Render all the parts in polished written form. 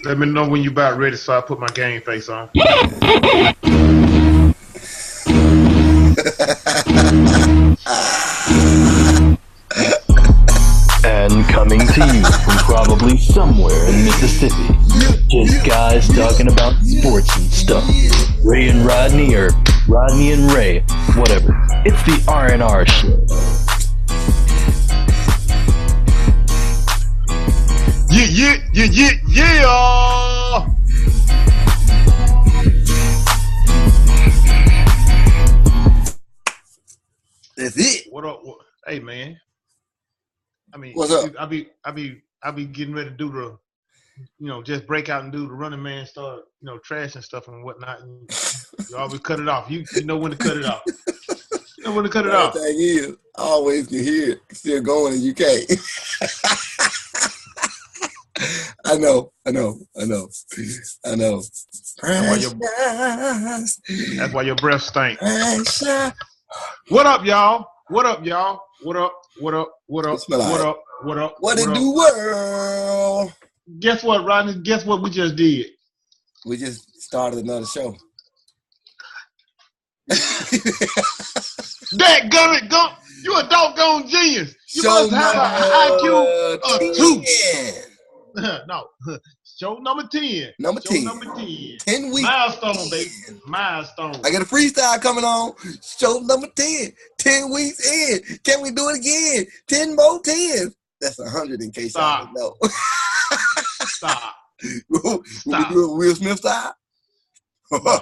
Let me know when you about ready so I put my game face on. And coming to you from probably somewhere in Mississippi, just guys talking about sports and stuff. Ray and Rodney, or Rodney and Ray, whatever. It's the R&R Show. Yeah. That's it. What up? Hey, man. I mean, What's up? I be getting ready to do the, just break out and do the running man, start, trash and stuff and whatnot. And you always cut it off. You know when to cut it off. You know when to cut it off. The thing is, I always can hear it still going and you can't. I know. That's why your breath stink. What up, y'all? What up? What it do, world? Guess what, Rodney? Guess what we just did? We just started another show. That gummit gum, you a doggone genius. You Show must have an IQ of 2. No. Show number 10. Number 10. 10 weeks. Milestone, baby. Milestone. I got a freestyle coming on. Show number 10. 10 weeks in. Can we do it again? 10 more 10s. That's 100 in case I don't know. Stop. Will we do it Will Smith style? No.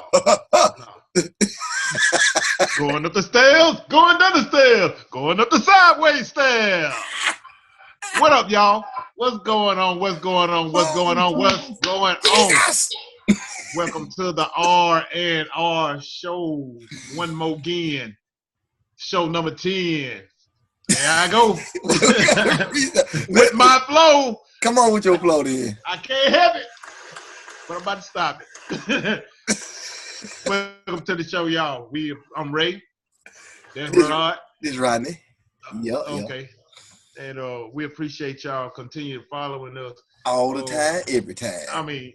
Going up the stairs, going down the stairs, going up the sideways stairs. What up, y'all? What's going on? Welcome to the R&R show. One more again. Show number 10. There I go. With my flow. Come on with your flow then. I can't help it. But I'm about to stop it. Welcome to the show, y'all. I'm Ray. That's Rod. This is Rodney. Yep. Okay. And we appreciate y'all continue following us all the time, every time. I mean,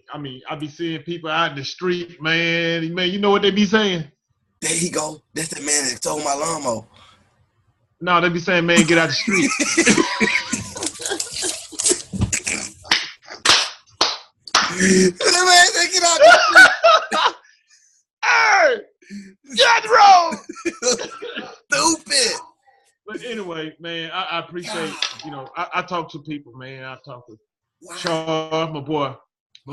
I be seeing people out in the street, man. Man, you know what they be saying? There you go. That's the man that stole my lawnmower. No, they be saying, man, get out the street. The man said, get out the street. Hey, get out the road. Stupid. But anyway, man, I appreciate, I talk to people, man. I talk to Charles, my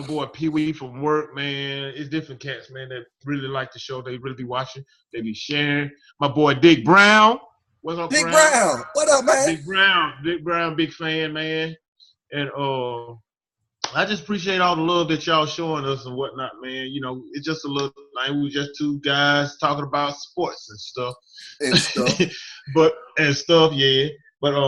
boy Pee Wee from work, man. It's different cats, man, that really like the show. They really be watching. They be sharing. My boy Dick Brown. What's up, Dick Brown? What up, man? Dick Brown, big fan, man. And I just appreciate all the love that y'all showing us and whatnot, man. It's just a little like we just two guys talking about sports and stuff. Yeah. But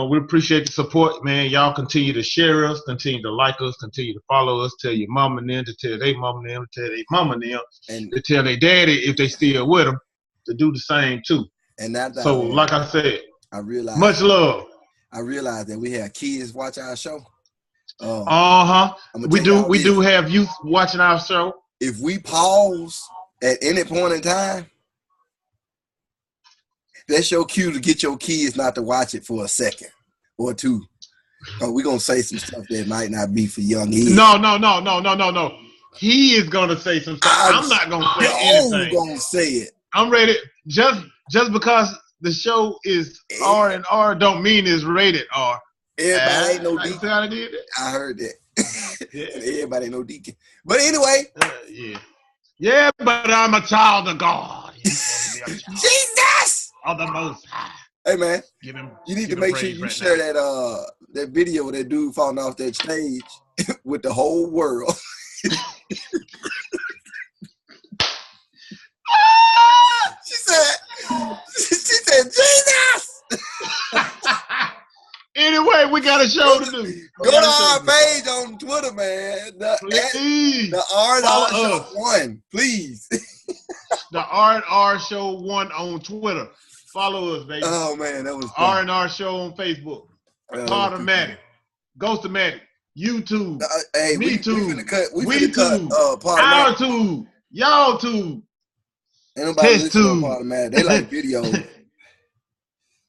we appreciate the support, man. Y'all continue to share us, continue to like us, continue to follow us, tell your mom and them, to tell their mom and them, to tell their mama and them, and to tell their daddy if they still with them, to do the same too. And that, so, like I said, I realized much love. I realized that we have kids watch our show. We do have youth watching our show. If we pause at any point in time, that's your cue to get your kids not to watch it for a second or two. We're going to say some stuff that might not be for young kids. No. He is going to say some stuff. I'm not going to say anything. I'm going to say it. I'm ready. Just because the show is R&R don't mean it's rated R. Everybody ain't no deacon. I heard that. Yeah. Everybody ain't no deacon. But anyway. Yeah, but I'm a child of God. Jesus! Of the Most High. Hey, man. You need to make sure you share that video of that dude falling off that stage with the whole world. She said, Jesus! Anyway, we got a show to do. Go to our page on Twitter, man. The R&R Show 1, please. The R&R Show 1 on Twitter. Follow us, baby. Oh, man, that was fun. R&R Show on Facebook. Automatic. Ghostomatic. YouTube, Hey, me we too, finna cut. We we finna cut. too, Podomatic. our too, y'all too. Ain't nobody Test listening on tube. Podomatic. They like videos.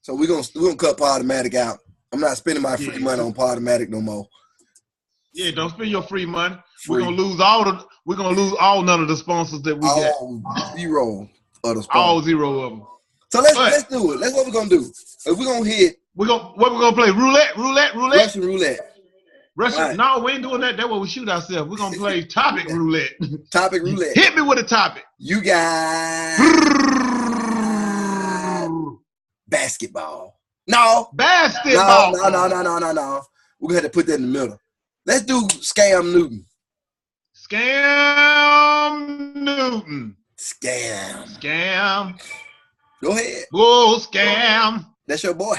So we're gonna cut Podomatic out. I'm not spending my free money on Podomatic no more. Yeah, don't spend your free money. Free. We're gonna lose none of the sponsors that we get. Zero of the sponsors. All 0 of them. So let's do it. That's what we're gonna do. If we're gonna hit, what we're gonna play? Roulette. Russian roulette. Right. No, we ain't doing that. That's what we shoot ourselves. We're gonna play topic roulette. Topic roulette. Hit me with a topic. You got basketball. No. Basketball. No. We're gonna have to put that in the middle. Let's do Scam Newton. Scam Newton. Scam. Go ahead. Whoa, Scam. That's your boy.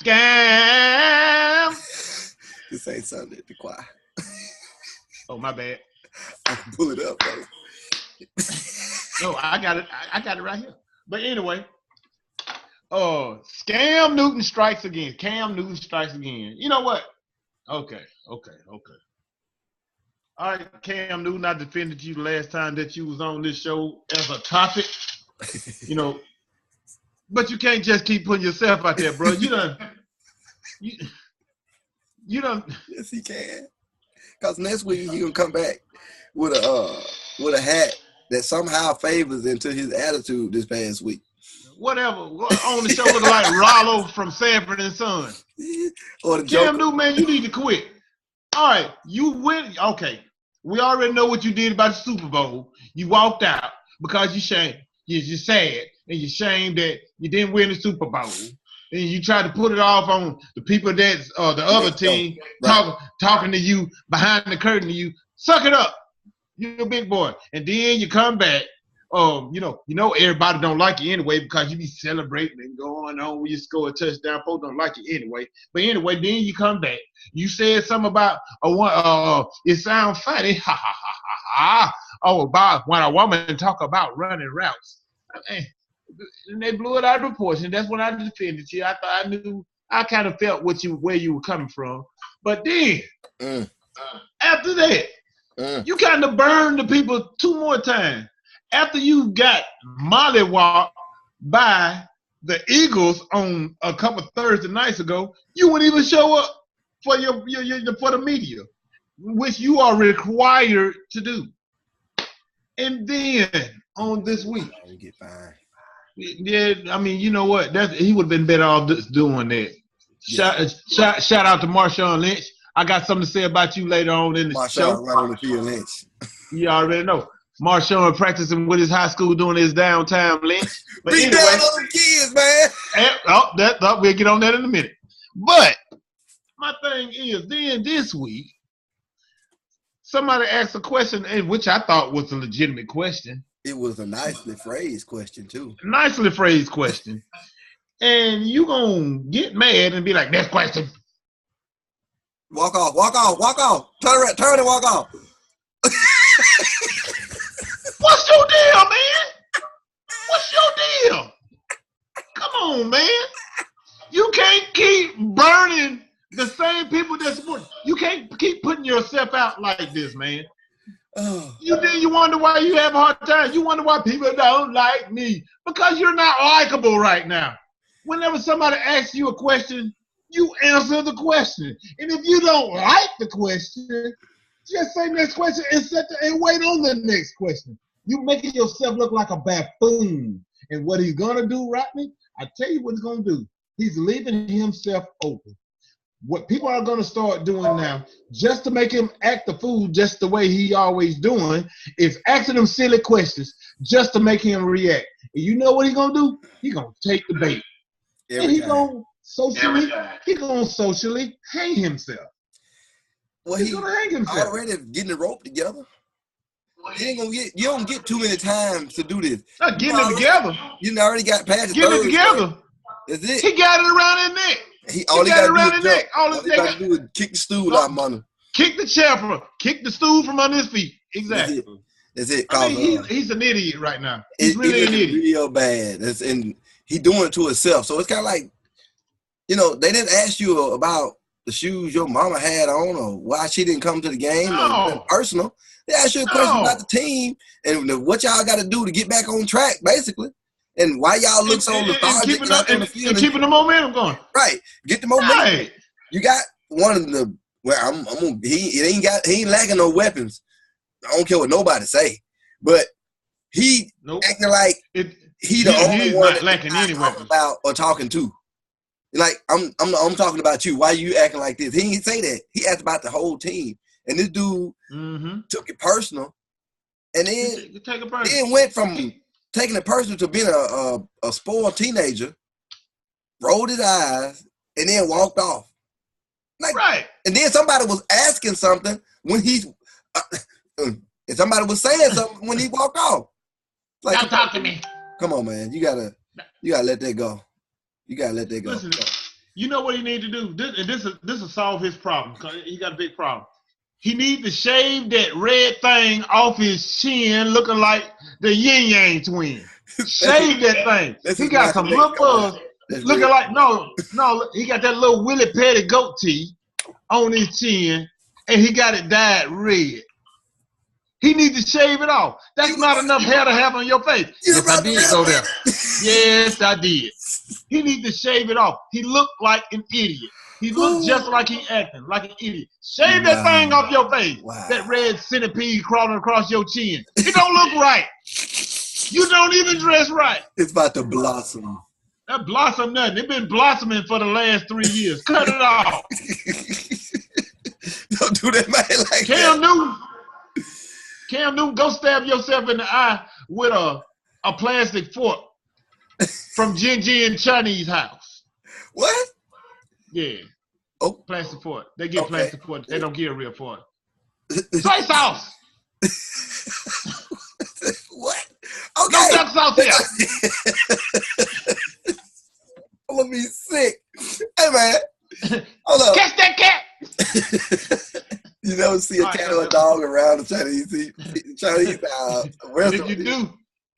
Scam. This ain't Sunday at the choir. Oh, my bad. I can pull it up, though. No, I got it. I got it right here. But anyway, Scam Newton strikes again. Cam Newton strikes again. You know what? Okay. All right, Cam Newton, I defended you the last time that you was on this show as a topic. You know, but you can't just keep putting yourself out there, bro. You done. Yes, he can. Because next week he gonna come back with a hat that somehow favors into his attitude this past week. Whatever. On the show look like Rollo from Sanford and Son. Or the Cam Newton, man, you need to quit. All right, you went. Okay, we already know what you did about the Super Bowl. You walked out because you're sad and you're ashamed that you didn't win the Super Bowl. And you tried to put it off on the people that's the other team talking to you behind the curtain to you. Suck it up. You're a big boy. And then you come back. You know everybody don't like you anyway because you be celebrating and going on when you score a touchdown. Folks don't like you anyway. But anyway, then you come back. You said something about it sounds funny. Ha ha ha ha ha. Oh, about when a woman talk about running routes. And they blew it out of proportion. That's when I defended you. I thought I kind of felt where you were coming from. But then after that, you kind of burned the people 2 more times. After you got mollywopped by the Eagles on a couple Thursday nights ago, you wouldn't even show up for for the media, which you are required to do. And then on this week, you get fined. Yeah, I mean, you know what? He would have been better off doing that. Shout out to Marshawn Lynch. I got something to say about you later on in the show. Right on the field, Lynch. You already know. Marshawn practicing with his high school doing his downtown Lynch. But Beat anyway, down on the kids, man. We'll get on that in a minute. But my thing is, then this week, somebody asked a question, which I thought was a legitimate question. It was a nicely phrased question, too. Nicely phrased question. And you gonna get mad and be like, next question. Walk off. Turn and walk off. What's your deal, man? What's your deal? Come on, man. You can't keep burning the same people that support. You can't keep putting yourself out like this, man. Oh. You wonder why you have a hard time. You wonder why people don't like me. Because you're not likable right now. Whenever somebody asks you a question, you answer the question. And if you don't like the question, just say next question and wait on the next question. You making yourself look like a buffoon. And what he's gonna do, Rodney, I tell you what he's gonna do. He's leaving himself open. What people are gonna start doing now, just to make him act the fool just the way he always doing, is asking him silly questions just to make him react. And you know what he's gonna do? He's gonna take the bait. And he's gonna socially hang himself. Well, he's gonna hang himself. Already getting the rope together. You don't get too many times to do this. Not getting it together. You already got past the getting it together. That's it. He got it around his neck. All he got to do is kick the stool out, man. Kick the stool from under his feet. Exactly. That's it. I mean, he's an idiot right now. He's really an idiot. Real bad. And he doing it to himself. So it's kind of like, they didn't ask you about the shoes your mama had on or why she didn't come to the game. No. Personal. They ask you a question No. about the team and what y'all got to do to get back on track, basically. And why y'all look so lethargic and out on the field. And keeping the momentum going. Right. Get the momentum. Right. You got one of the he ain't lacking no weapons. I don't care what nobody say. But he acting like he the only one not lacking any weapons about or talking to. Like I'm talking about you. Why you acting like this? He didn't say that. He asked about the whole team. And this dude took it personal. And then went from taking it personal to being a spoiled teenager, rolled his eyes, and then walked off. Like, right. And then somebody was asking something when he's and somebody was saying something when he walked off. Like, don't talk to me. Come on, man. You gotta let that go. You gotta let that go. Listen, you know what he need to do? This will solve his problem. Cause he got a big problem. He need to shave that red thing off his chin, looking like the Yin Yang twin. Shave that thing. He got some little buzz, looking like no. He got that little Willie Petty goatee on his chin, and he got it dyed red. He needs to shave it off. That's not enough hair to have on your face. Yes, I did go there. Yes, I did. He needs to shave it off. He looked like an idiot. He looked just like he acting, like an idiot. Shave that thing off your face. Wow. That red centipede crawling across your chin. It don't look right. You don't even dress right. It's about to blossom. That blossom nothing. It's been blossoming for the last 3 years. Cut it off. Don't do that, man. Like Cam Newton, go stab yourself in the eye with a plastic fork from Jin Chinese house. What? Yeah. Oh. Plastic fork. They get plastic fork. They don't get a real fork. Soy sauce. What? Okay. No duck sauce here. I'm gonna be sick. Hey, man. Hold up. Catch that cat. You never see a cat or a dog around the Chinese restaurant.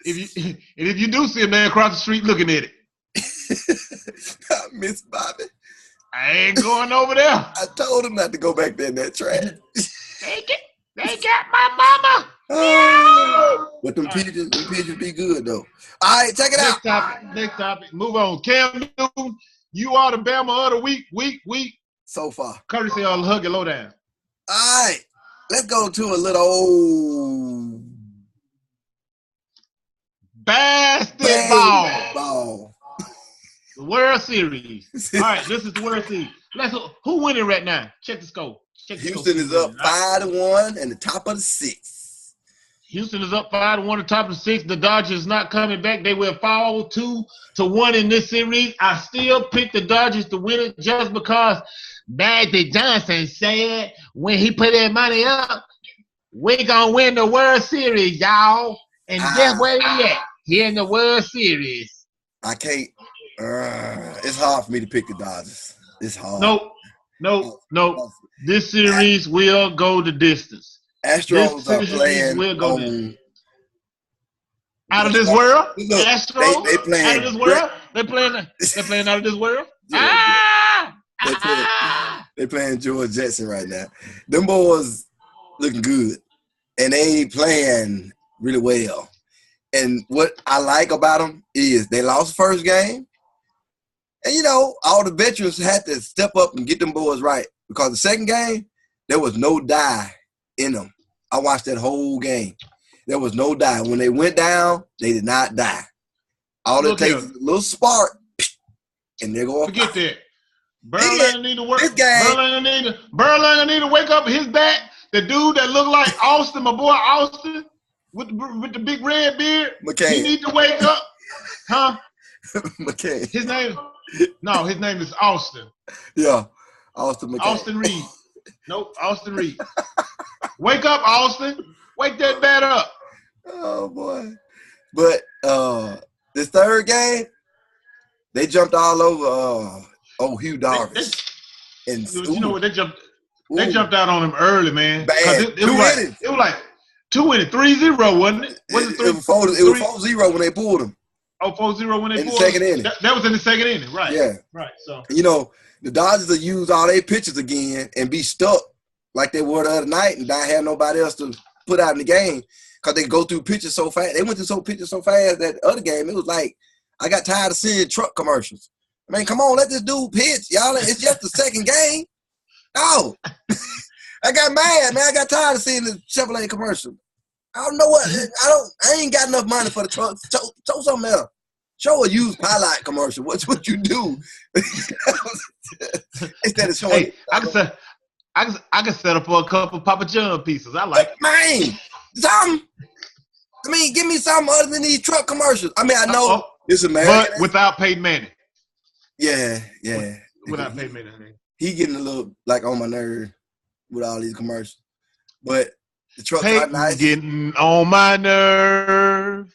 If you do see a man across the street looking at it. I miss Bobby. I ain't going over there. I told him not to go back there in that trash. They got my mama. But them pigeons be good though. All right, check it out. Next topic. Move on. Cam Newton, you are the Bama of the week. So far. Courtesy of Hug It Lowdown. All right, let's go to a little old basketball. The World Series. All right, this is the World Series. Who winning right now? Check the score. Houston is up 5-1 and the top of the 6th. Houston is up 5-1 the top of the 6th. The Dodgers not coming back. They will fall 2-1 in this series. I still pick the Dodgers to win it just because Magic Johnson said when he put that money up, we're going to win the World Series, y'all. And guess where he at? He in the World Series. I can't. It's hard for me to pick the Dodgers. It's hard. Nope. This series will go the distance. Astros are playing out of this world. Look, Astros they playing out of this world. They're playing out of this world. They playing George Jetson right now. Them boys looking good, and they ain't playing really well. And what I like about them is they lost the first game. And, you know, all the veterans had to step up and get them boys right. Because the second game, there was no die in them. I watched that whole game. There was no die. When they went down, they did not die. All it takes is a little spark, and they're going to forget that. Verlander need to work. Verlander need to wake up his back. The dude that looked like Austin, my boy Austin, with the big red beard. McCain. He need to wake up. Huh? McCain. His name is Austin. Yeah. Austin McCain. Austin Reed. Nope, Austin Reed. Wake up, Austin. Wake that bat up. Oh, boy. But this third game, they jumped all over Hugh Darvish. You know what? They jumped out on him early, man. Bad. It was like 2 innings, 3-0, wasn't it? It was 4-0 when they pulled him. Oh, 4-0 when they pulled him? In the second inning. That was in the second inning, right. Yeah. Right, so. You know, the Dodgers will use all their pitchers again and be stuck like they were the other night and not have nobody else to put out in the game because they go through pitches so fast. They went through pitches so fast that other game, it was like, I got tired of seeing truck commercials. I mean, come on, let this dude pitch, y'all. It's just the second game. Oh, I got mad, man. I got tired of seeing the Chevrolet commercial. I don't know what. I ain't got enough money for the truck. Show something else. Show a used pilot commercial. What's what you do? Instead of showing. Hey, I can set up for a couple Papa John pieces. I like it. Man, something. I mean, give me something other than these truck commercials. I mean, I know it's American. But without Peyton Manning. Yeah. Without Peyton Manning. He getting a little like on my nerve with all these commercials. But the trucks are Peyton's nice. getting on my nerve.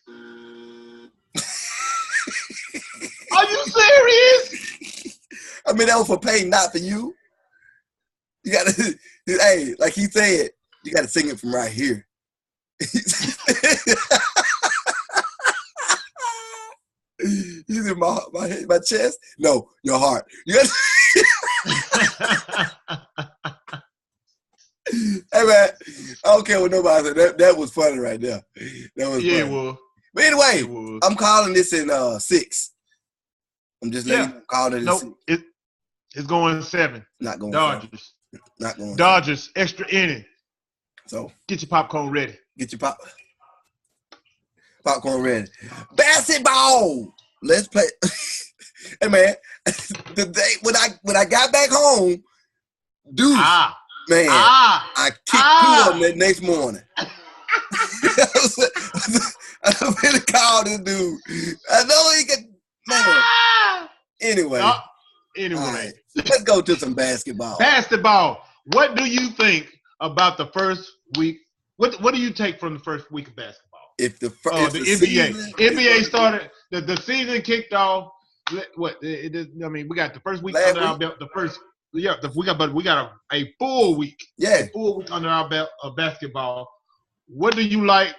Are you serious? I mean, that was for Peyton, not for you. You gotta, hey, like he said, you gotta sing it from right here. He's in my chest. No, your heart. You gotta hey man, I don't care what nobody said. That was funny right there. That was funny. It was. But anyway, I'm calling this in 6. I'm just letting you calling it in 6. It's going 7. Not going Dodgers. 7. Not going Dodgers, 7. Extra inning. So get your popcorn ready. Get your popcorn ready. Basketball. Let's play. Hey man, the day when I got back home, dude, man, I kicked him that next morning. I'm gonna call this dude. I know he could. Man. Anyway, right, let's go to some basketball. Basketball. What do you think about the first week? What do you take from the first week of basketball? If the NBA started, the season kicked off. What? I mean, we got the first week under our belt. We got a full week. Yeah, a full week under our belt of basketball. What do you like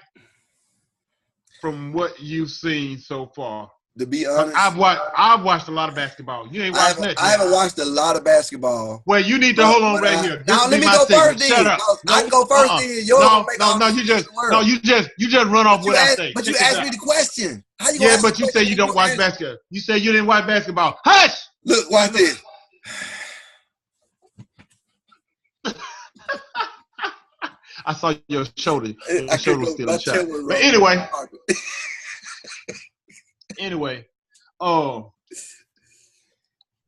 from what you've seen so far? To be honest, I've watched a lot of basketball. You ain't watched that. I haven't watched a lot of basketball. Well, you need to hold on right here. Now let me go first. Shut up. I can go first. You just run off what I say. But you asked me the question. How you? Yeah, but you say you don't watch basketball. You say you didn't watch basketball. Hush. Look, watch this. I saw your shoulder. Your shoulder was still in shot. But anyway. Anyway,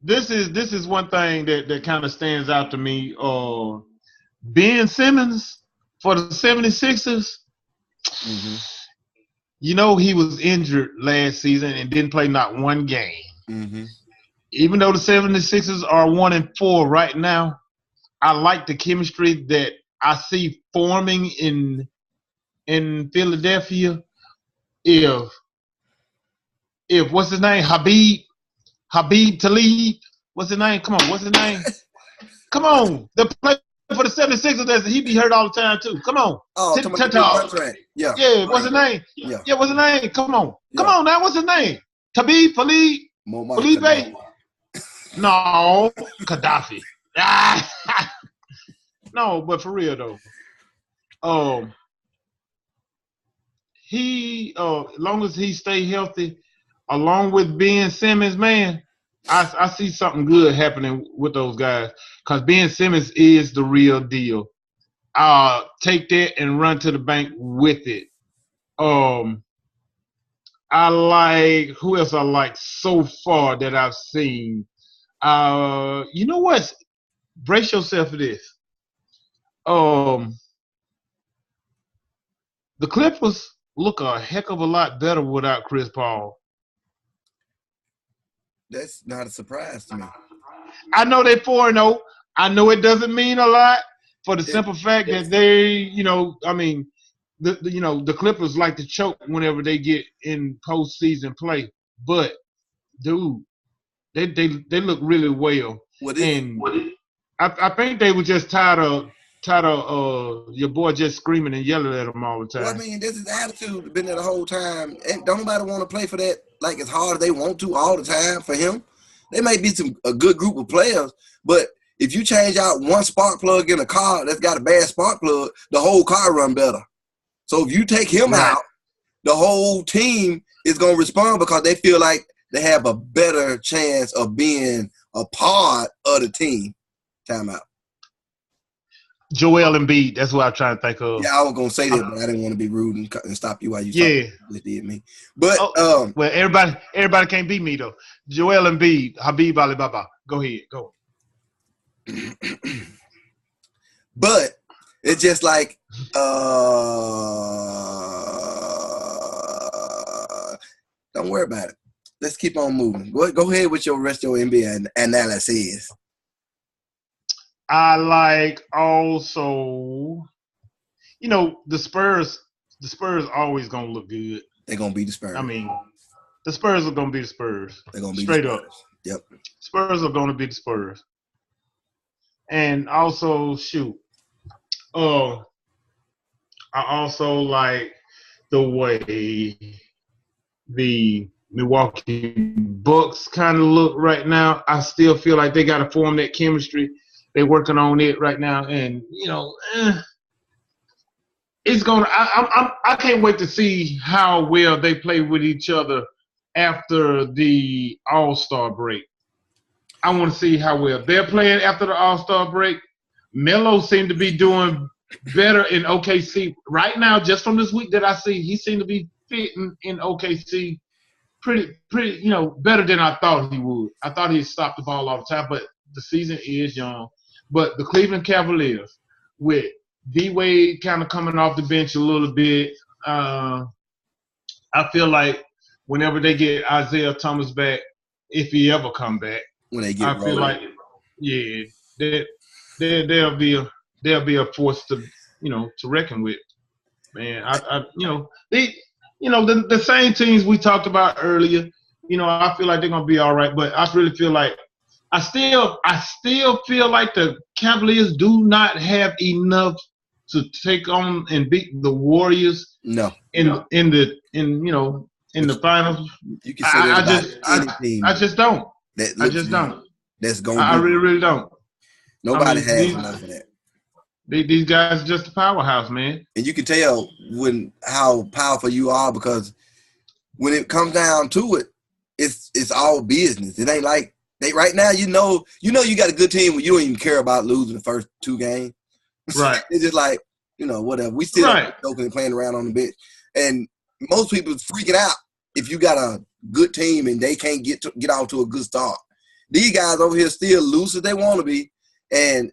this is one thing that kind of stands out to me. Ben Simmons for the 76ers, you know he was injured last season and didn't play not one game. Mm-hmm. Even though the 76ers are 1-4 right now, I like the chemistry that I see forming in Philadelphia. If what's his name? Habib Talib. What's his name? Come on, what's his name? Come on. The player for the 76ers, he be hurt all the time too. Come on. Oh, yeah. Yeah, what's his name? Yeah, what's his name? Come on. Yeah. Come on now, what's his name? Talib? Felipe? No, Gaddafi. No, but for real though. He as long as he stay healthy, along with Ben Simmons, man, I see something good happening with those guys because Ben Simmons is the real deal. Take that and run to the bank with it. I like – who else I like so far that I've seen? You know what? Brace yourself for this. The Clippers look a heck of a lot better without Chris Paul. That's not a surprise to me. I know they're 4-0. I know it doesn't mean a lot for the simple fact that they, the Clippers like to choke whenever they get in postseason play. But dude, they look really well. I think they were just tired of your boy just screaming and yelling at them all the time. Well, I mean, this is the attitude been there the whole time. And don't nobody want to play for that like as hard as they want to all the time for him. They may be a good group of players, but if you change out one spark plug in a car that's got a bad spark plug, the whole car run better. So if you take him out, the whole team is going to respond because they feel like they have a better chance of being a part of the team. Timeout. Joel Embiid, that's what I'm trying to think of. Yeah, I was going to say that, but I didn't want to be rude and stop you while you did me. But well, everybody can't beat me, though. Joel Embiid, Habib Alibaba. Go ahead. Go. But it's just like don't worry about it. Let's keep on moving. Go ahead with your rest of your NBA analysis. I like also, the Spurs. The Spurs always gonna look good. They're gonna be the Spurs. I mean, the Spurs are gonna be the Spurs. They're gonna be straight up. Yep. Spurs are gonna be the Spurs. And also, I also like the way the Milwaukee Bucks kind of look right now. I still feel like they got to form that chemistry. They're working on it right now, and it's gonna. I can't wait to see how well they play with each other after the All-Star break. I want to see how well they're playing after the All-Star break. Melo seemed to be doing better in OKC right now. Just from this week that I see, he seemed to be fitting in OKC pretty, better than I thought he would. I thought he'd stop the ball all the time, but the season is young. But the Cleveland Cavaliers, with D-Wade kind of coming off the bench a little bit, I feel like whenever they get Isaiah Thomas back, if he ever come back, when they get feel like, they'll be a force to reckon with. Man, the same teams we talked about earlier. I feel like they're gonna be all right, but I really feel like I still feel like the Cavaliers do not have enough to take on and beat the Warriors. No. In the finals. You can say that I just don't. I just don't. That's going. I really, really don't. Nobody has enough of that. These guys are just a powerhouse, man. And you can tell how powerful you are because when it comes down to it, it's all business. It ain't like right now. You got a good team when you don't even care about losing the first two games. Right. It's just like whatever. We still joking and playing around on the bench, and most people is freaking out if you got a good team and they can't get off to a good start. These guys over here still loose as they want to be, and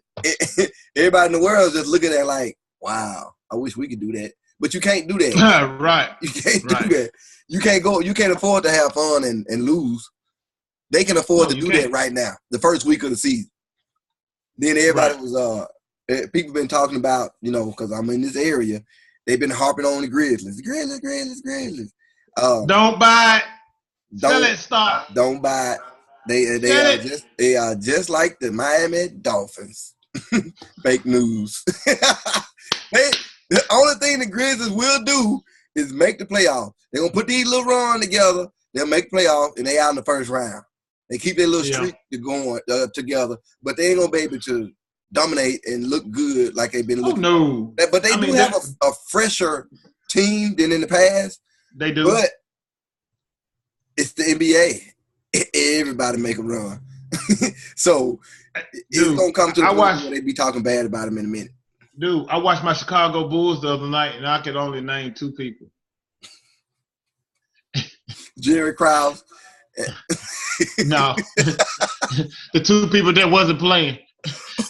everybody in the world is just looking at it like, wow, I wish we could do that. But you can't do that. Right. You can't do that. You can't afford to have fun and lose. They can afford to do that right now, the first week of the season. Then everybody was people been talking about, because I'm in this area, they've been harping on the Grizzlies. Grizzlies. Don't buy it. Sell it, stop. Don't buy it. They are just like the Miami Dolphins. Fake news. The only thing the Grizzlies will do is make the playoff. They're gonna put these little run together. They'll make the playoff, and they out in the first round. They keep their little streak going together, but they ain't gonna be able to dominate and look good like they've been looking. Oh, no. But they do have a fresher team than in the past. They do. But it's the NBA. Everybody make a run. So it's going to come to the point where they be talking bad about them in a minute. Dude, I watched my Chicago Bulls the other night, and I could only name two people. Jerry Krause. No. The two people that wasn't playing.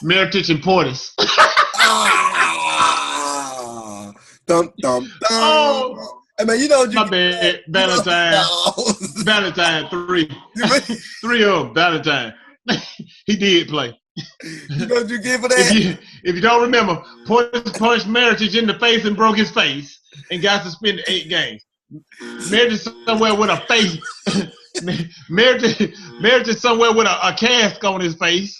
Mirotic and Portis. Dum, dum, dum. Oh. I mean, my bad. Valentine. Valentine, 3. 3 of them, Valentine. He did play. You know what you get for that? If you don't remember, Portis punched Mirotic in the face and broke his face and got suspended 8 games. Mirotic somewhere with a face. Mirotic somewhere with a cast on his face.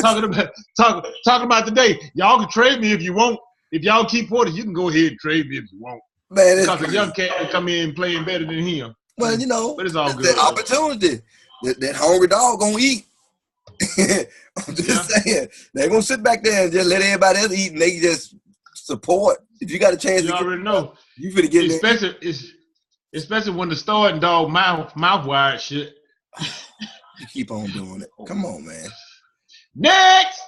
talking about today. Y'all can trade me if you want. If y'all keep Portis, you can go ahead and trade me if you want. Man, because a young cat can come in playing better than him. Well, but it's all good. The opportunity. that hungry dog gonna eat. I'm just saying. They gonna sit back there and just let everybody else eat, and they just support. If you got a chance, you already know. You finna get there. Especially when the starting dog mouth wide shit. You keep on doing it. Come on, man. Next.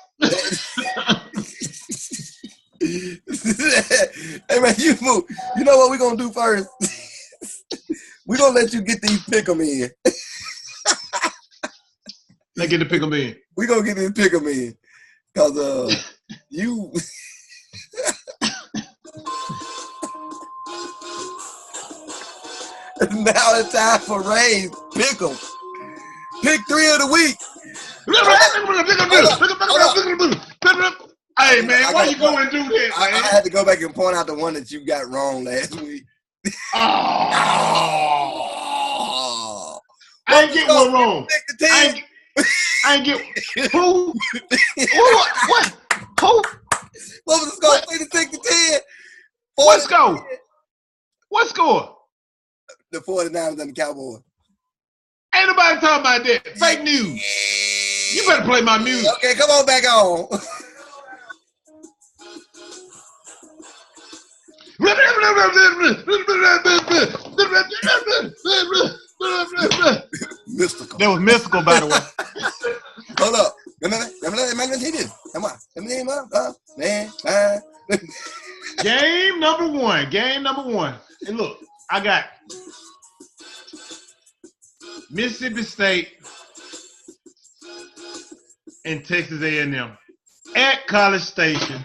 Hey man, you know what we're gonna do first? We're gonna let you get these pick 'em in. Let's get the pick 'em in. We're gonna get these pick 'em in. Cause you now it's time for Ray's pick 'em. Pick 3 of the week. Hey man, why you go and do that, I man? had to go back and point out the one that you got wrong last week. Oh. I ain't get one wrong. I ain't get who? What? Who? What was the score? 56-10. What score? What score? The 49ers and the Cowboys. Ain't nobody talking about that. Fake news. You better play my music. Okay, come on back on. Mystical. That was mystical, by the way. Hold up. Game number one. And look, I got Mississippi State and Texas A&M at College Station.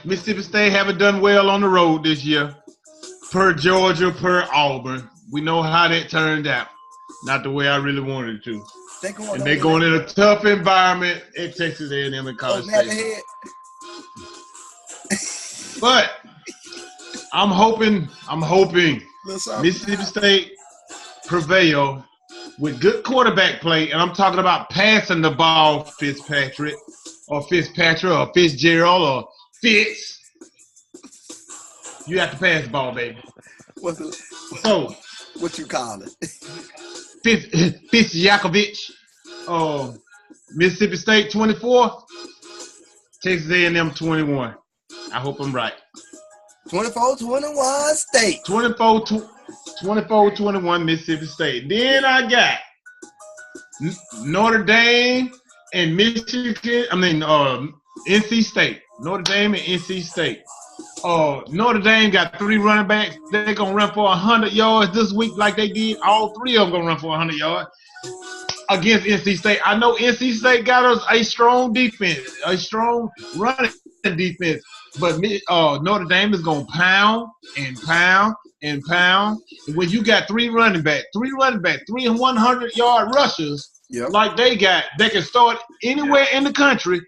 Mississippi State haven't done well on the road this year, per Georgia, per Auburn. We know how that turned out. Not the way I really wanted it to. And they're going in a tough environment at Texas A&M and College Station. But I'm hoping Mississippi State prevail with good quarterback play, and I'm talking about passing the ball, Fitzpatrick or Fitzgerald or Fitz. You have to pass the ball, baby. So what you call it? Fitzjakovic. Mississippi State 24, Texas A&M 21. I hope I'm right. 24-21 State. 24-21 Mississippi State. Then I got Notre Dame and NC State. Notre Dame and NC State. Notre Dame got 3 running backs. They're going to run for 100 yards this week like they did. All 3 of them going to run for 100 yards against NC State. I know NC State got us a strong defense, a strong running defense. But Notre Dame is going to pound and pound and pound. And when you got 3 running backs, 3 100-yard rushers like they got, they can start anywhere in the country.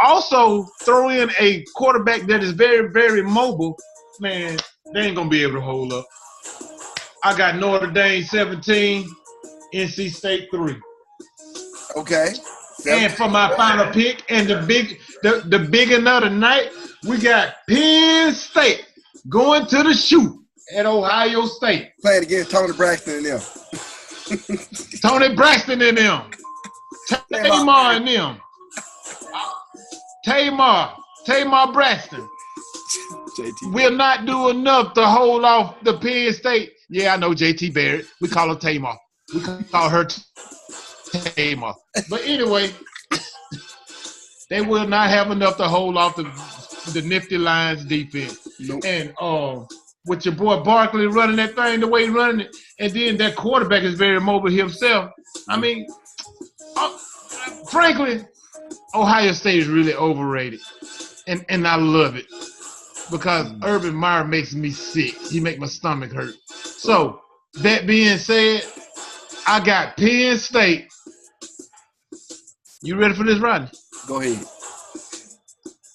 Also, throw in a quarterback that is very, very mobile. Man, they ain't going to be able to hold up. I got Notre Dame 17, NC State 3. Okay. And for my final pick and the big another night, we got Penn State going to the shoot at Ohio State. Playing against Tony Braxton and them. Tony Braxton and them. Tamar and them. Tamar Braxton. JT. Will not do enough to hold off the Penn State. Yeah, I know JT Barrett. We call her Tamar. We call her Tamar. But anyway, they will not have enough to hold off the Nifty Lions defense. Nope. And with your boy Barkley running that thing the way he's running it, and then that quarterback is very mobile himself. I mean, frankly, Ohio State is really overrated. And I love it because Urban Meyer makes me sick. He makes my stomach hurt. So, that being said, I got Penn State. You ready for this, Rodney? Go ahead.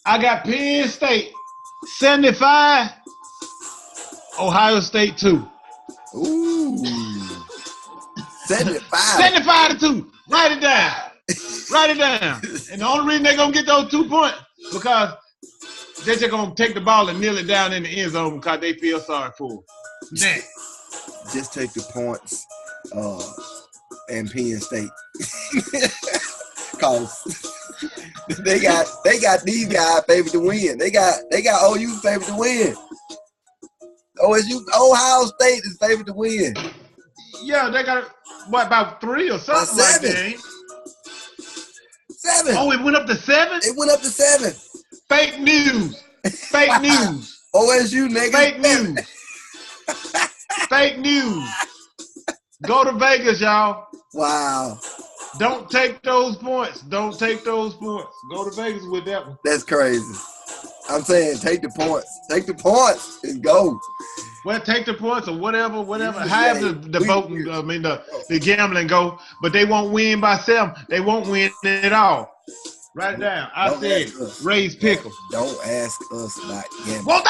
I got Penn State 75, Ohio State 2. Ooh. 75. 75-2. Write it down. Write it down. And the only reason they're going to get those 2 points because they're just going to take the ball and kneel it down in the end zone because they feel sorry for them. Just take the points. and Penn State. Cause they got these guys favored to win. They got OU favored to win. Ohio State is favored to win. Yeah, they got what about 3 or something like that. Ain't? 7. Oh, it went up to 7? It went up to 7. Fake news. Fake news. OSU nigga. Fake news. Fake news. Go to Vegas, y'all. Wow. Don't take those points. Don't take those points. Go to Vegas with that one. That's crazy. I'm saying take the points. Take the points and go. Well, take the points or whatever. Have the voting, the gambling go, but they won't win by 7. They won't win at all. Write it down. I said raise pick'em. Don't ask us about gambling. Well,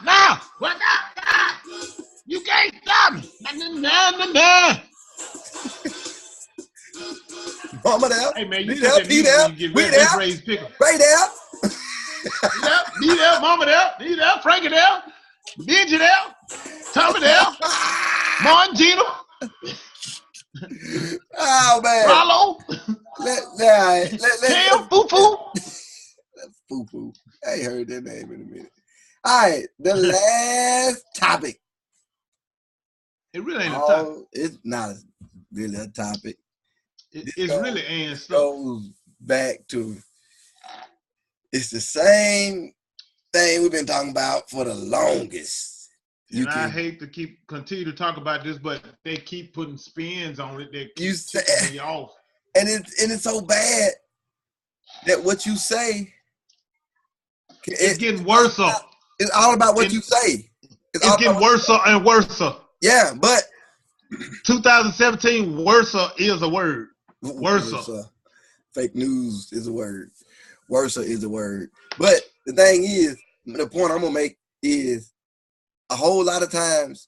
no. What no. You can't stop me. Nah. Mama there. Hey man, you be there. We there. Raise pick'em. Right there. Be there. Mama there. Be there. Frankie there. Benji there. Tommy there. Mongino. Oh man. Rollo. Let Cam Foo. Foo. I ain't heard that name in a minute. All right, the last topic. It really ain't a topic. It's not really a topic. It's really and stuff. Goes back to it's the same thing we've been talking about for the longest. I hate to continue to talk about this, but they keep putting spins on it. They keep tipping me off. And it's so bad that what you say it's getting worse. It's all about what you say. It's getting worse and worse. Yeah, but 2017 worse is a word. Worse. Fake news is a word. Worse is a word. But the thing is, the point I'm gonna make is a whole lot of times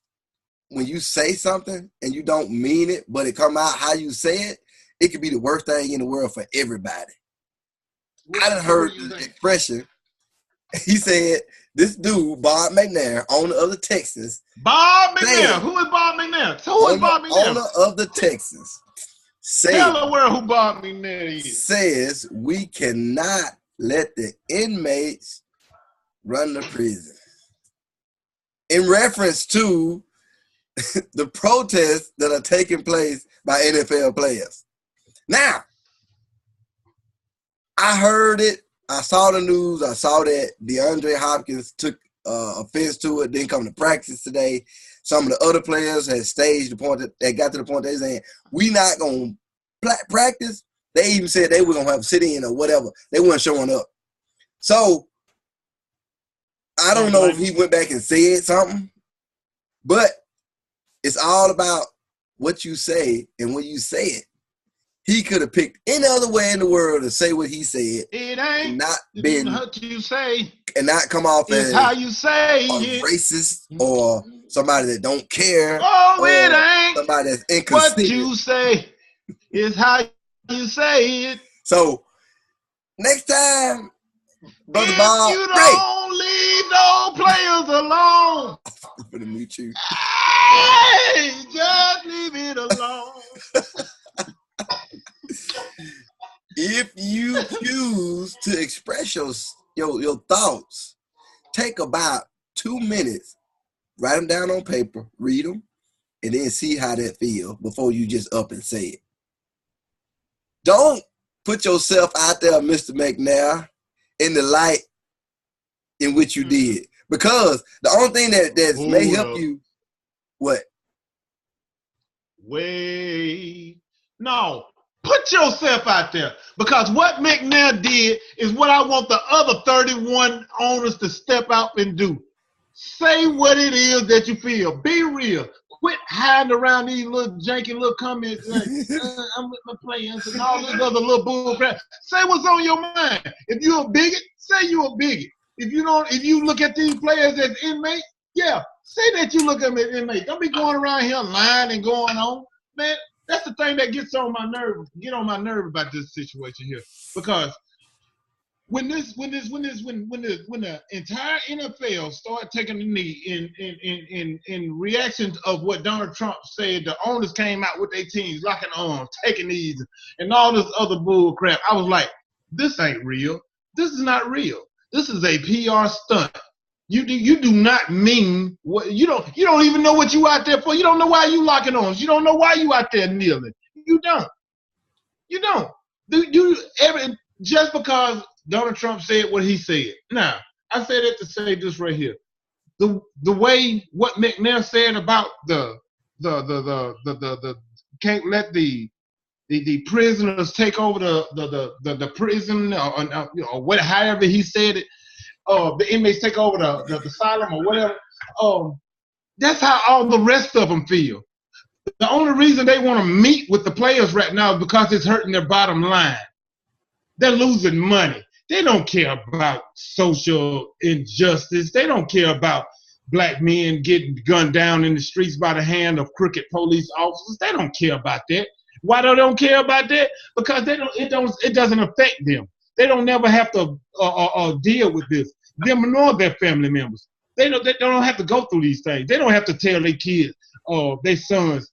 when you say something and you don't mean it, but it come out how you say it, it could be the worst thing in the world for everybody. I done heard the expression. He said, this dude, Bob McNair, owner of the Texans. Bob McNair. Who is Bob McNair? Who is Bob McNair? Owner of the Texans. Tell the world who Bob McNair is. Says we cannot let the inmates run the prison. In reference to the protests that are taking place by NFL players. Now, I heard it. I saw the news. I saw that DeAndre Hopkins took offense to it, didn't come to practice today. Some of the other players had staged the point that they got to the point they saying, we not going to practice. They even said they were going to have sit-in or whatever. They weren't showing up. So, I don't know if he went back and said something, but it's all about what you say and when you say it. He could have picked any other way in the world to say what he said. It ain't and not been what you say. And not come off as how you say it. Racist or somebody that don't care. Oh, it ain't somebody that's inconsiderate. What you say is how you say it. So next time, Brother Bob, you don't leave no players alone. I'm gonna meet you. Hey, just leave it alone. If you choose to express your thoughts, take about 2 minutes, write them down on paper, read them, and then see how that feels before you just up and say it. Don't put yourself out there, Mr. McNair, in the light in which you did. Because the only thing that may help you, what? Wait. No. Put yourself out there, because what McNair did is what I want the other 31 owners to step out and do. Say what it is that you feel. Be real. Quit hiding around these little janky little comments like, I'm with my players and all this other little bull crap. Say what's on your mind. If you're a bigot, say you're a bigot. If you look at these players as inmates, yeah, say that you look at them as inmates. Don't be going around here lying and going on. Man, that's the thing that gets on my nerve. Get on my nerve about this situation here, because when the entire NFL started taking the knee in reaction of what Donald Trump said, the owners came out with their teams locking arms, taking knees, and all this other bull crap. I was like, this ain't real. This is not real. This is a PR stunt. You do not mean what you don't even know what you out there for. You don't know why you locking arms. You don't know why you out there kneeling. You don't. Just because Donald Trump said what he said. Now, I say that to say this right here. The way what McNair said about the can't let the prisoners take over the prison or what, however he said it, the inmates take over the asylum or whatever. That's how all the rest of them feel. The only reason they want to meet with the players right now is because it's hurting their bottom line. They're losing money. They don't care about social injustice. They don't care about black men getting gunned down in the streets by the hand of crooked police officers. They don't care about that. Why they don't care about that? Because it doesn't affect them. They don't never have to deal with this. Them nor their family members. They don't have to go through these things. They don't have to tell their kids, their sons,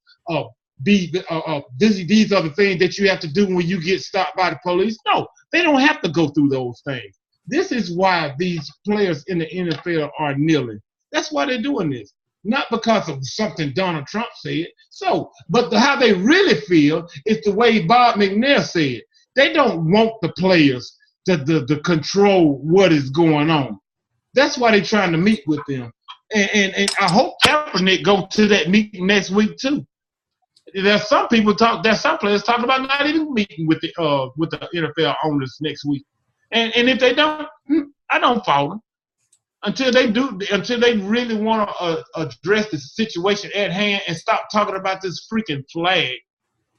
these are the things that you have to do when you get stopped by the police. No, they don't have to go through those things. This is why these players in the NFL are kneeling. That's why they're doing this. Not because of something Donald Trump said. But how they really feel is the way Bob McNair said. They don't want the players to control what is going on. That's why they're trying to meet with them. And I hope Kaepernick go to that meeting next week too. There's some players talking about not even meeting with the NFL owners next week. And if they don't, I don't follow them. Until they really want to address the situation at hand and stop talking about this freaking flag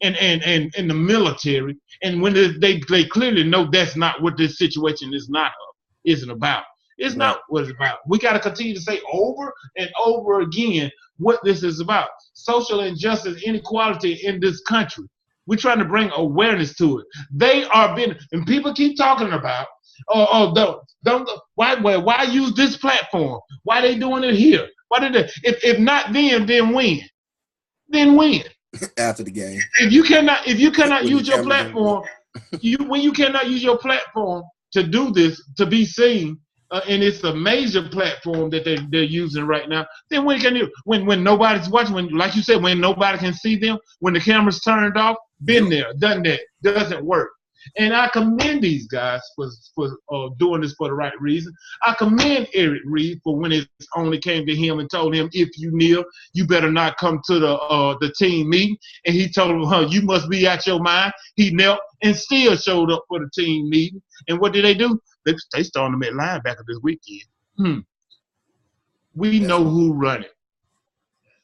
and the military. And when they clearly know that's not what this situation isn't about. It's not what it's about. We got to continue to say over and over again what this is about. Social injustice, inequality in this country. We're trying to bring awareness to it. And people keep talking about, why use this platform? Why they doing it here? Why did they? If not them, then when? Then when? After the game. If you cannot use your platform, when you cannot use your platform to do this, to be seen, and it's a major platform that they're using right now, then when can you? When nobody's watching, when, like you said, when nobody can see them, when the camera's turned off, been there, done that, doesn't work. And I commend these guys for doing this for the right reason. I commend Eric Reid for when it only came to him and told him, if you kneel, you better not come to the team meeting. And he told him, you must be out your mind. He knelt and still showed up for the team meeting. And what did they do? They started him at linebacker this weekend. We know who run it.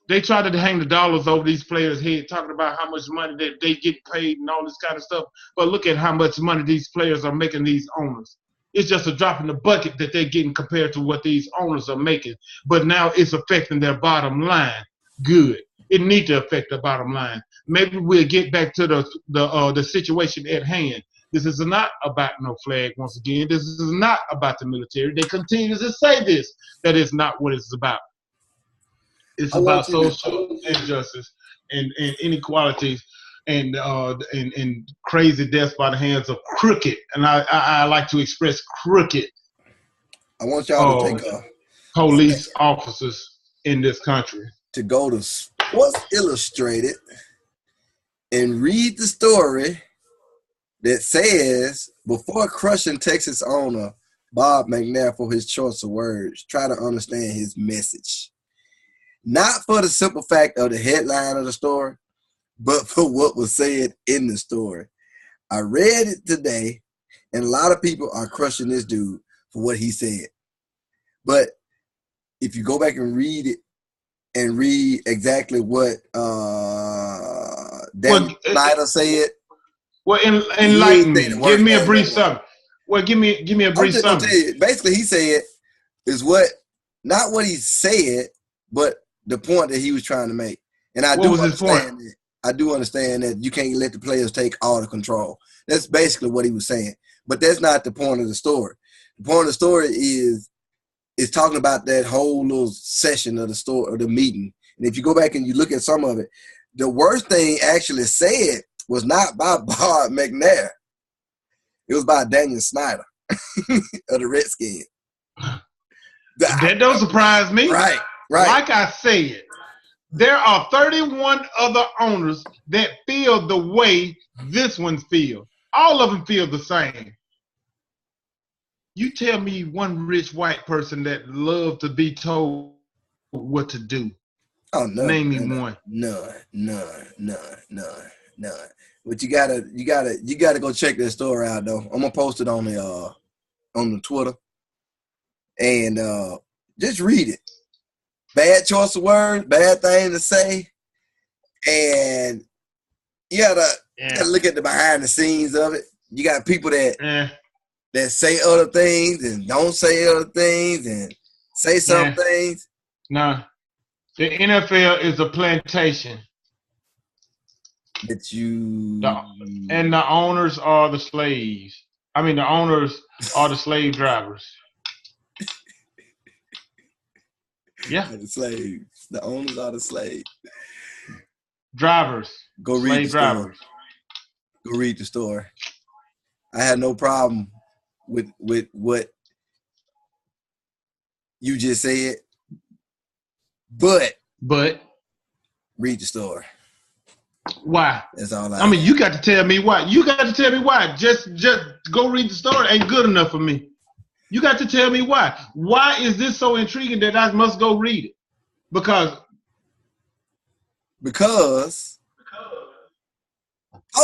They tried to hang the dollars over these players' head, talking about how much money that they get paid and all this kind of stuff. But look at how much money these players are making, these owners. It's just a drop in the bucket that they're getting compared to what these owners are making. But now it's affecting their bottom line. Good. It needs to affect the bottom line. Maybe we'll get back to the situation at hand. This is not about no flag once again. This is not about the military. They continue to say this, that it's not what it's about. It's about social injustice and inequalities and crazy deaths by the hands of crooked. And I like to express crooked. I want y'all to take police officers in this country. To go to Sports Illustrated and read the story that says, before crushing Texas owner Bob McNair for his choice of words, try to understand his message. Not for the simple fact of the headline of the story, but for what was said in the story. I read it today, and a lot of people are crushing this dude for what he said. But if you go back and read it and read exactly what Dan Snyder said. Well, enlighten me. Give me a brief summary. Well, give me a brief summary. Basically, he said is not what he said, but the point that he was trying to make. And I do understand that. I do understand that you can't let the players take all the control. That's basically what he was saying. But that's not the point of the story. The point of the story is talking about that whole little session of the story, or the meeting. And if you go back and you look at some of it, the worst thing actually said was not by Bob McNair. It was by Daniel Snyder of the Redskins. That don't surprise me. Right. Like I said, there are 31 other owners that feel the way this one feels. All of them feel the same. You tell me one rich white person that loves to be told what to do. Oh no! Name me one. None. But you gotta go check that story out though. I'm gonna post it on the Twitter, and just read it. Bad choice of words, bad thing to say, and you gotta look at the behind the scenes of it. You got people that say other things and don't say other things and say some things. No, the NFL is a plantation. And the owners are the slaves. I mean, the owners are the slave drivers. Yeah. The slaves. The owners are the slaves. Drivers. Go read slave the story. drivers. Go read the story. I had no problem with what you just said, but read the story. Why? That's all I mean, you got to tell me why. Just go read the story ain't good enough for me. You got to tell me why. Why is this so intriguing that I must go read it? Because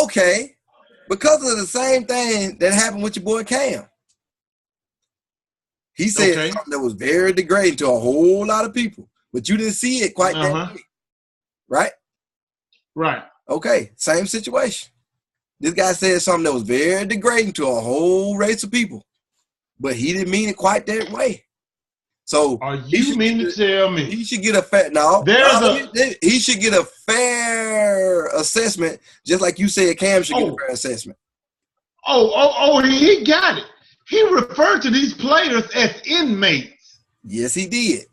okay, because of the same thing that happened with your boy Cam. He said something that was very degrading to a whole lot of people, but you didn't see it quite that way, right? Right. Okay, same situation. This guy said something that was very degrading to a whole race of people, but he didn't mean it quite that way. So are you mean to tell me he should get a he should get a fair assessment, just like you said Cam should get a fair assessment. He got it. He referred to these players as inmates. Yes, he did.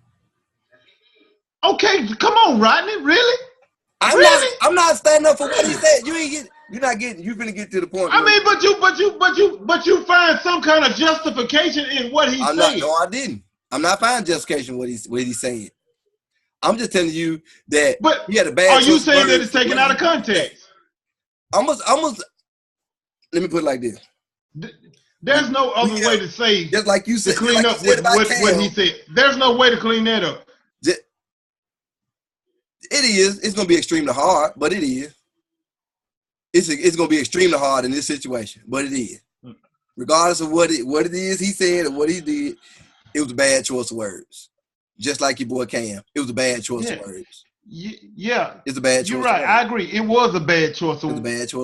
Okay, come on, Rodney. Really? I'm not standing up for what he said. You're gonna get to the point. I mean, but you find some kind of justification in what he said. No, I didn't. I'm not finding justification what he said. I'm just telling you that he had a bad. Are you saying that it's taken out of context? Almost. Let me put it like this. There's no other way to say, just like you said, to clean up what he said. There's no way to clean that up. It is. It's going to be extremely hard, but it is. It's going to be extremely hard in this situation, but it is. Regardless of what it is he said or what he did, it was a bad choice of words. Just like your boy Cam, it was a bad choice of words. Yeah, it's a bad choice. You're right. I agree. It was a bad choice of words.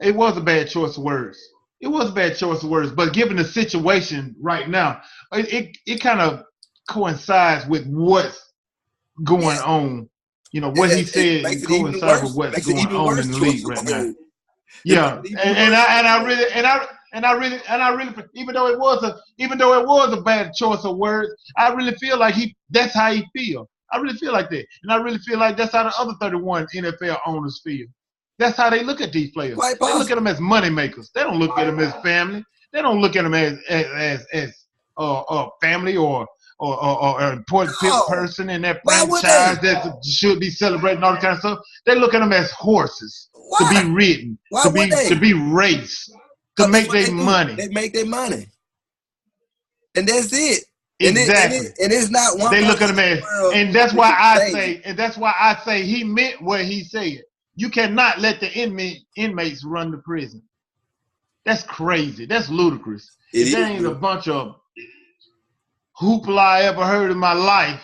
It was a bad choice of words. It was a bad choice of words. But given the situation right now, it kind of coincides with what's going on. You know, what he said coincides with what's going on in the league right now. Yeah, and I really, even though it was a bad choice of words, I really feel like that's how he feels. I really feel like that, and I really feel like that's how the other 31 NFL owners feel. That's how they look at these players. They look at them as money makers. They don't look at them as family. They don't look at them as family or an important person in that franchise that should be celebrating all the kind of stuff. They look at them as horses to be ridden, to be raced, to make their money. They make their money, and that's it. Exactly. And it's not one. They look at him as, and that's why I say he meant what he said. You cannot let the inmates run the prison. That's crazy. That's ludicrous. That ain't a bunch of hoopla I ever heard in my life.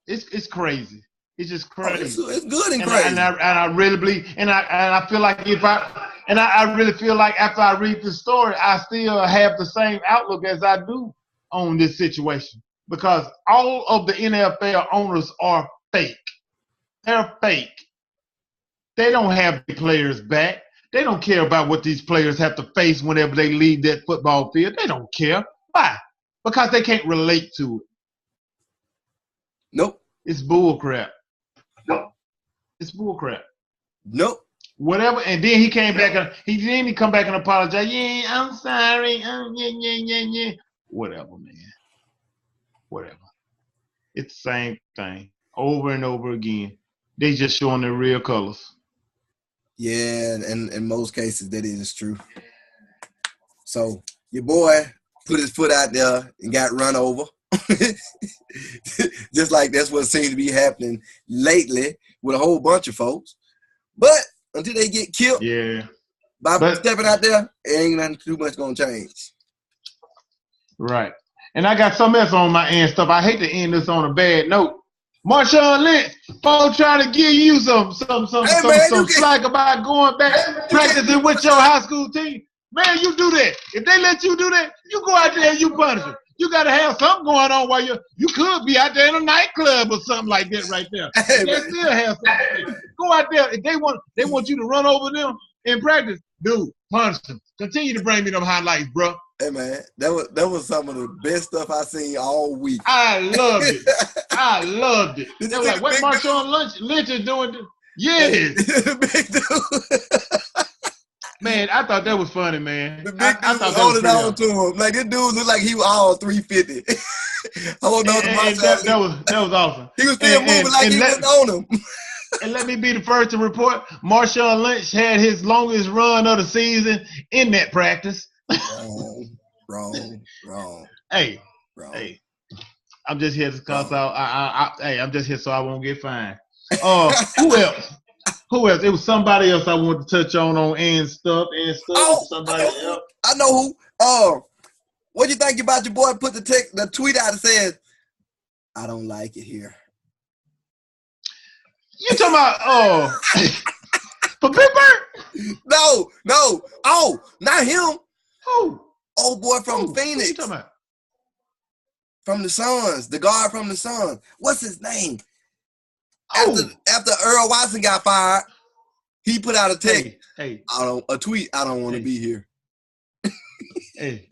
It's crazy. It's just crazy. It's good and crazy. And I really believe, and I feel like I really feel like after I read this story, I still have the same outlook as I do on this situation, because all of the NFL owners are fake. They're fake. They don't have the players back. They don't care about what these players have to face whenever they leave that football field. They don't care. Why? Because they can't relate to it. Nope. It's bull crap. It's bull crap. Nope. Whatever. And then he came back and he come back and apologize. Yeah, I'm sorry. Yeah. Whatever, man. Whatever. It's the same thing over and over again. They just showing their real colors. Yeah, and in most cases that is true. So your boy put his foot out there and got run over. Just like that's what seems to be happening lately with a whole bunch of folks. But until they get killed, by stepping out there, ain't nothing too much gonna change. Right. And I got something else on my end stuff. I hate to end this on a bad note. Marshawn Lynch, folks trying to give you some slack about going back practicing with your high school team. Man, you do that. If they let you do that, you go out there and you punish them. You got to have something going on while you could be out there in a nightclub or something like that right there. Hey, they still have something. Go out there. If they want you to run over them in practice, dude, punish them. Continue to bring me them highlights, bro. Hey man, that was some of the best stuff I seen all week. I loved it. I loved it. They were like, what Marshawn Lynch is doing? Yes. Big dude. Man, I thought that was funny, man. The big dude I thought holding on to him. Like, this dude looked like he was all 350. Holding on to Marshawn. That was awesome. He was still moving like he wasn't on him. And let me be the first to report, Marshawn Lynch had his longest run of the season in that practice. Wrong. Hey, I'm just here to cuss out. I'm just here so I won't get fined. Who else? It was somebody else I wanted to touch on and stuff. Somebody else. I know who. What do you think about your boy put the tweet out that says, "I don't like it here." You talking about for Pittsburgh? No. Oh, not him. Who? Old boy from Phoenix. Who you talking about? From the Suns, the guard from the Suns. What's his name? After Earl Watson got fired, he put out a text. A tweet. I don't want to be here. Hey.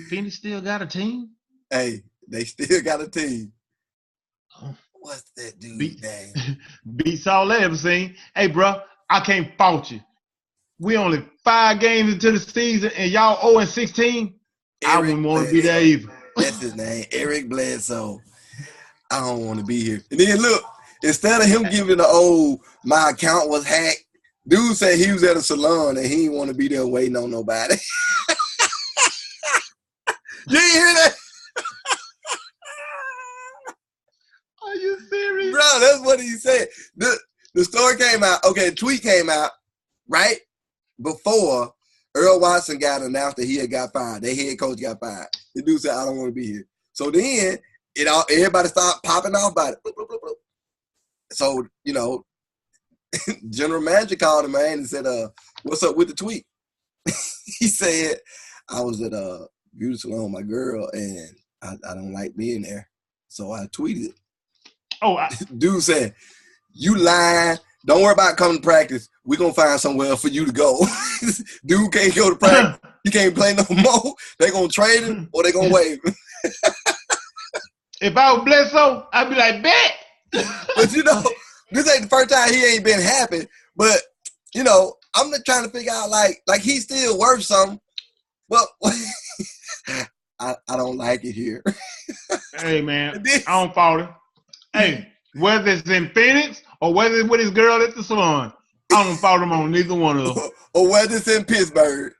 Phoenix still got a team? Hey, they still got a team. What's that dude's name? Beats all I ever seen. Hey, bro, I can't fault you. We only 5 games into the season, and y'all 0-16. I wouldn't want to be there either. That's his name, Eric Bledsoe. I don't want to be here. And then look, instead of him giving my account was hacked, dude said he was at a salon and he didn't want to be there waiting on nobody. You didn't hear that? Are you serious? Bro, that's what he said. The story came out, the tweet came out right before Earl Watson got announced that he had got fired. Their head coach got fired. The dude said, I don't want to be here. So then everybody started popping off about it. Bloop, bloop, bloop, bloop. So, general manager called him, man, and said, what's up with the tweet? He said, I was at a beauty salon with my girl, and I don't like being there. So I tweeted it. Dude said, you lying. Don't worry about coming to practice. We're going to find somewhere for you to go. Dude can't go to practice. He can't play no more. They're going to trade him or they're going to waive him. If I was Bledsoe, I'd be like, bet. But, this ain't the first time he ain't been happy. But, I'm just trying to figure out, like he's still worth something. Well, I don't like it here. Hey, man, I don't fault him. Hey, whether it's in Phoenix or whether it's with his girl at the salon, I don't fault him on neither one of them. Or whether it's in Pittsburgh.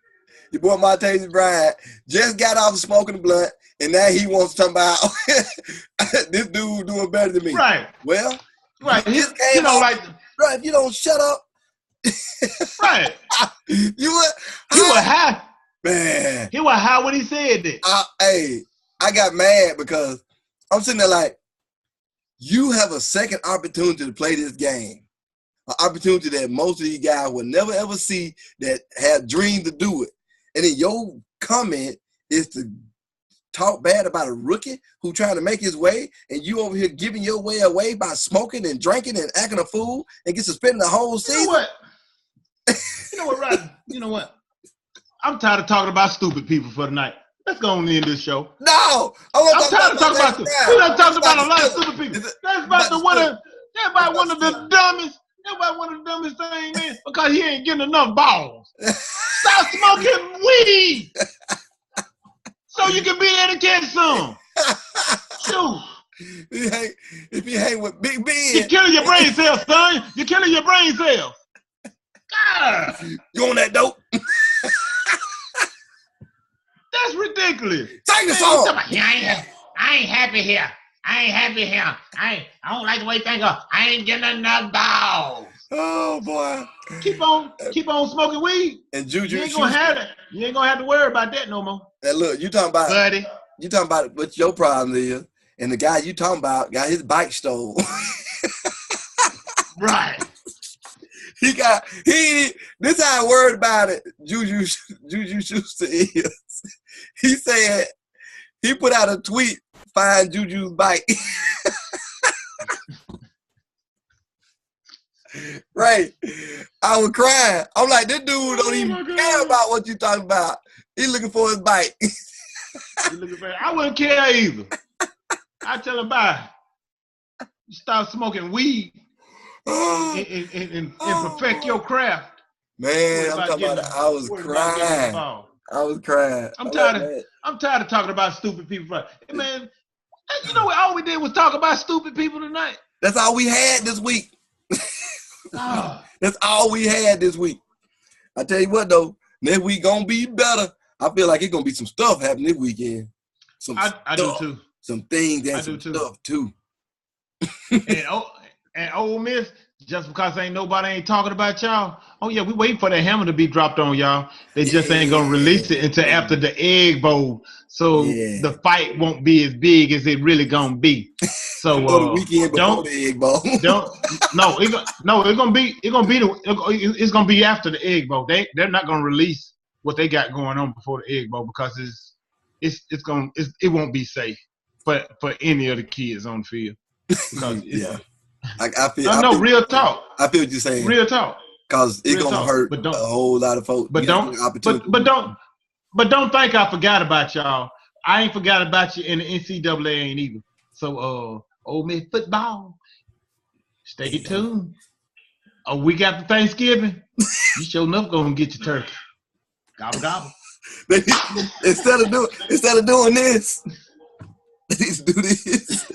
Your boy Martavis Bryant just got off of smoking the blunt, and now he wants to talk about this dude doing better than me. Right. Well, right. Bro, if you don't shut up. Right. He was high. Man. He was high when he said that. I got mad because I'm sitting there like, you have a second opportunity to play this game. An opportunity that most of these guys will never, ever see that have dreamed to do it. And then your comment is to talk bad about a rookie who trying to make his way, and you over here giving your way away by smoking and drinking and acting a fool and get suspended the whole season? You know what? You know what, Rodney? You know what? I'm tired of talking about stupid people for the night. Let's go on and end this show. No, I'm tired of talking about stupid. We done talked about a lot of stupid people. That's about the one of everybody one of the dumbest. Everybody one of the dumbest things, man, because he ain't getting enough balls. Stop smoking weed so you can be there to catch some. Shoot. If you hang with Big Ben, you're killing your brain cells, son. You're killing your brain cells. God. You on that dope? That's ridiculous. Take the song. I ain't happy here. I don't like the way things go. I ain't getting enough balls. Oh boy. Keep on smoking weed. And Juju, you ain't gonna have it. You ain't gonna have to worry about that no more. And look, you talking about buddy. You talking about what your problem is, and the guy you talking about got his bike stole. Right. This how I worried about it. Juju Schuster is. He said he put out a tweet, find Juju's bike. Right. I was crying. I'm like, this dude don't even care about what you talking about. He looking for his bike. I wouldn't care either. I tell him bye. You start smoking weed and perfect your craft. Man, I'm talking about I was crying. I was crying. I'm tired of talking about stupid people. Hey, man, you know what? All we did was talk about stupid people tonight. That's all we had this week. That's all we had this week. I tell you what though, next week gonna be better. I feel like it's gonna be some stuff happening this weekend. I do too. Some things and some stuff too. and Ole Miss, just because nobody ain't talking about y'all. Oh yeah, we waiting for the hammer to be dropped on y'all. They just ain't gonna release it until after the Egg Bowl, so the fight won't be as big as it really gonna be. So the weekend before the Egg Bowl. It's gonna be after the Egg Bowl. They're not gonna release what they got going on before the Egg Bowl because it won't be safe for any of the kids on the field. Because real talk. I feel what you're saying. Real talk. Because it's gonna hurt a whole lot of folks. But don't think I forgot about y'all. I ain't forgot about you, and the NCAA ain't either. So Ole Miss football. Stay tuned. A week after Thanksgiving, you sure enough gonna get your turkey. Gobble gobble. Instead of doing this, let's do this.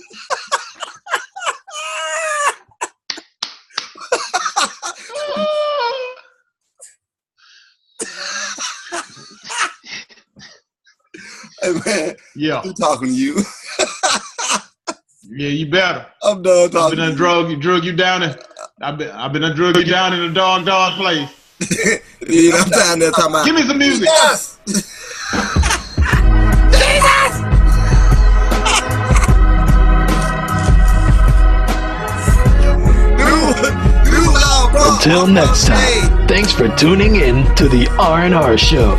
Hey man, I'm talking to you. Yeah, you better. I'm done talking. I've been drug you down in. I've been drug you down in a dog place. Yeah, I'm down there talking about. Give me some music. Jesus! Until next time, thanks for tuning in to the R&R Show.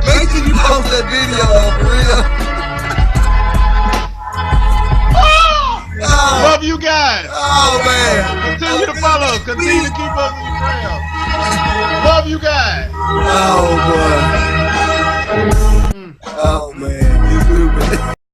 Make sure you post that video for real. Love you guys. Oh man. Continue to follow us. Continue to keep us in the trail. Love you guys. Oh boy. Oh man.